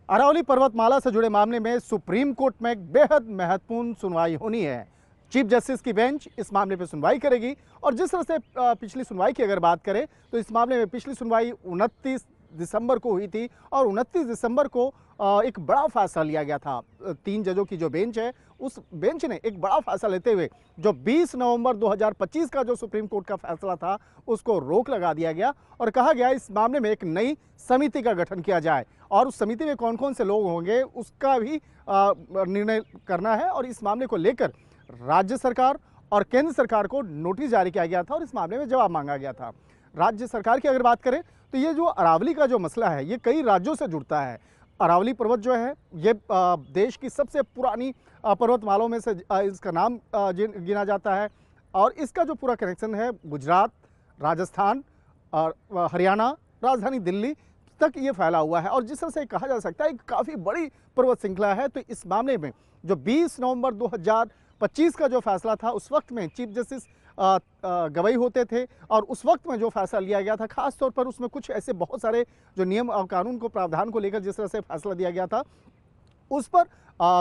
अरावली पर्वतमाला से जुड़े मामले में सुप्रीम कोर्ट में एक बेहद महत्वपूर्ण सुनवाई होनी है। चीफ जस्टिस की बेंच इस मामले पर सुनवाई करेगी और जिस तरह से पिछली सुनवाई की अगर बात करें तो इस मामले में पिछली सुनवाई 29 दिसंबर को हुई थी और 29 दिसंबर को एक बड़ा फैसला लिया गया था। 3 जजों की जो बेंच है उस बेंच ने एक बड़ा फैसला लेते हुए जो 20 नवंबर 2025 का जो सुप्रीम कोर्ट का फैसला था उसको रोक लगा दिया गया और कहा गया इस मामले में एक नई समिति का गठन किया जाए और उस समिति में कौन कौन से लोग होंगे उसका भी निर्णय करना है। और इस मामले को लेकर राज्य सरकार और केंद्र सरकार को नोटिस जारी किया गया था और इस मामले में जवाब मांगा गया था। राज्य सरकार की अगर बात करें तो ये जो अरावली का जो मसला है ये कई राज्यों से जुड़ता है। अरावली पर्वत जो है ये देश की सबसे पुरानी पर्वतमालाओं में से इसका नाम गिना जाता है और इसका जो पूरा कनेक्शन है गुजरात, राजस्थान और हरियाणा, राजधानी दिल्ली तक ये फैला हुआ है और जिस तरह से कहा जा सकता है कि काफ़ी बड़ी पर्वत श्रृंखला है। तो इस मामले में जो 20 नवंबर 2025 का जो फैसला था उस वक्त में चीफ जस्टिस गवाही होते थे और उस वक्त में जो फैसला लिया गया था खास तौर पर उसमें कुछ ऐसे बहुत सारे जो नियम और कानून को प्रावधान को लेकर जिस तरह से फैसला दिया गया था उस पर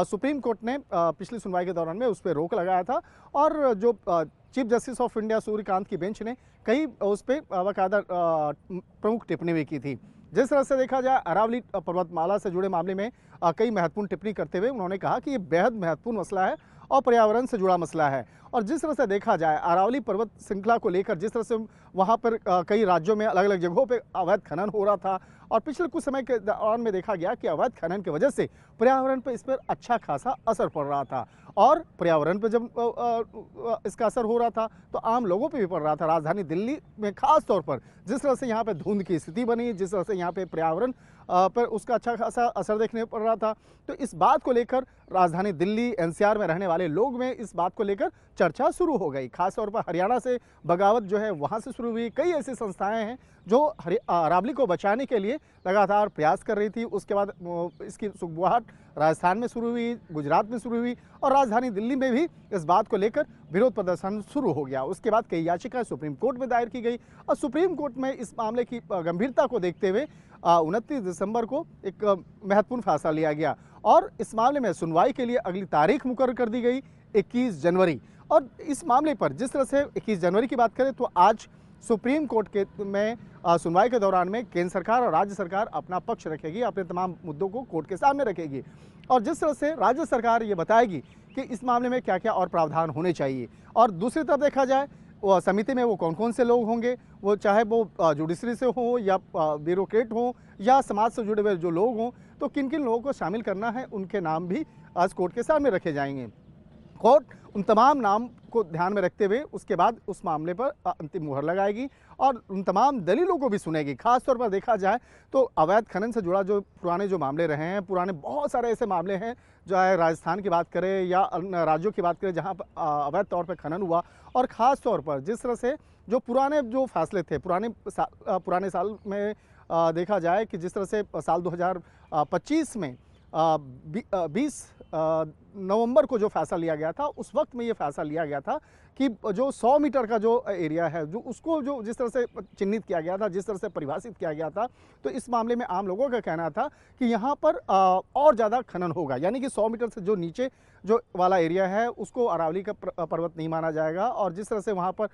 सुप्रीम कोर्ट ने पिछली सुनवाई के दौरान में उस पर रोक लगाया था और जो chief justice of India Suryakant की बेंच ने कई उस पर बाकायदा प्रमुख टिप्पणी भी की थी। जिस तरह से देखा जाए अरावली पर्वतमाला से जुड़े मामले में कई महत्वपूर्ण टिप्पणी करते हुए उन्होंने कहा कि ये बेहद महत्वपूर्ण मसला है और पर्यावरण से जुड़ा मसला है। और जिस तरह से देखा जाए अरावली पर्वत श्रृंखला को लेकर जिस तरह से वहाँ पर कई राज्यों में अलग अलग जगहों पर अवैध खनन हो रहा था और पिछले कुछ समय के दौरान में देखा गया कि अवैध खनन की वजह से पर्यावरण पर इस पर अच्छा खासा असर पड़ रहा था और पर्यावरण पर जब इसका असर हो रहा था तो आम लोगों पे भी पड़ रहा था। राजधानी दिल्ली में खास तौर पर जिस तरह से यहाँ पे धुंध की स्थिति बनी, जिस तरह से यहाँ पे पर्यावरण पर उसका अच्छा खासा असर देखने पड़ रहा था, तो इस बात को लेकर राजधानी दिल्ली एनसीआर में रहने वाले लोग में इस बात को लेकर चर्चा शुरू हो गई। खास तौर पर हरियाणा से बगावत जो है वहाँ से शुरू हुई। कई ऐसी संस्थाएं हैं जो अरावली को बचाने के लिए लगातार प्रयास कर रही थी। उसके बाद इसकी सुगबुगाहट राजस्थान में शुरू हुई, गुजरात में शुरू हुई और राजधानी दिल्ली में भी इस बात को लेकर विरोध प्रदर्शन शुरू हो गया। उसके बाद कई याचिकाएं सुप्रीम कोर्ट में दायर की गई और सुप्रीम कोर्ट में इस मामले की गंभीरता को देखते हुए 29 दिसंबर को एक महत्वपूर्ण फैसला लिया गया और इस मामले में सुनवाई के लिए अगली तारीख मुकर्रर कर दी गई 21 जनवरी। और इस मामले पर जिस तरह से 21 जनवरी की बात करें तो आज सुप्रीम कोर्ट के में सुनवाई के दौरान में केंद्र सरकार और राज्य सरकार अपना पक्ष रखेगी, अपने तमाम मुद्दों को कोर्ट के सामने रखेगी और जिस तरह से राज्य सरकार ये बताएगी कि इस मामले में क्या क्या और प्रावधान होने चाहिए। और दूसरी तरफ देखा जाए वो समिति में वो कौन कौन से लोग होंगे, वो चाहे वो जुडिशरी से हो या ब्यूरोक्रेट हो या समाज से जुड़े हुए जो लोग हों, तो किन किन लोगों को शामिल करना है उनके नाम भी आज कोर्ट के सामने रखे जाएंगे। कोर्ट उन तमाम नाम को ध्यान में रखते हुए उसके बाद उस मामले पर अंतिम मुहर लगाएगी और उन तमाम दलीलों को भी सुनेगी। खास तौर पर देखा जाए तो अवैध खनन से जुड़ा जो पुराने जो मामले रहे हैं, पुराने बहुत सारे ऐसे मामले हैं जो है राजस्थान की बात करें या अन्य राज्यों की बात करें जहां पर अवैध तौर पर खनन हुआ और ख़ास तौर पर जिस तरह से जो पुराने जो फैसले थे पुराने साल में देखा जाए कि जिस तरह से साल 2025 में 20 नवंबर को जो फैसला लिया गया था उस वक्त में ये फैसला लिया गया था कि जो 100 मीटर का जो एरिया है जो उसको जो जिस तरह से चिन्हित किया गया था, जिस तरह से परिभाषित किया गया था, तो इस मामले में आम लोगों का कहना था कि यहाँ पर और ज़्यादा खनन होगा, यानी कि 100 मीटर से जो नीचे जो वाला एरिया है उसको अरावली का पर्वत नहीं माना जाएगा। और जिस तरह से वहाँ पर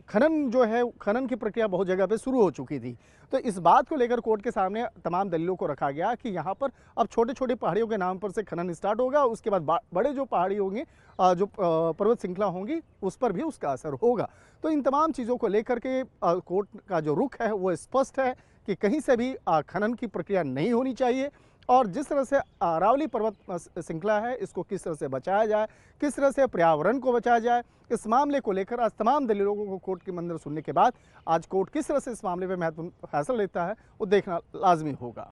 खनन जो है खनन की प्रक्रिया बहुत जगह पे शुरू हो चुकी थी, तो इस बात को लेकर कोर्ट के सामने तमाम दलीलों को रखा गया कि यहाँ पर अब छोटे छोटे पहाड़ियों के नाम पर से खनन स्टार्ट होगा, उसके बाद बड़े जो पहाड़ी होंगे जो पर्वत श्रृंखला होंगी उस पर भी उसका असर होगा। तो इन तमाम चीज़ों को लेकर के कोर्ट का जो रुख है वो स्पष्ट है कि कहीं से भी खनन की प्रक्रिया नहीं होनी चाहिए और जिस तरह से अरावली पर्वत श्रृंखला है इसको किस तरह से बचाया जाए, किस तरह से पर्यावरण को बचाया जाए, इस मामले को लेकर आज तमाम दलीलों को कोर्ट के मंदिर सुनने के बाद आज कोर्ट किस तरह से इस मामले में महत्वपूर्ण फैसला लेता है वो देखना लाजमी होगा।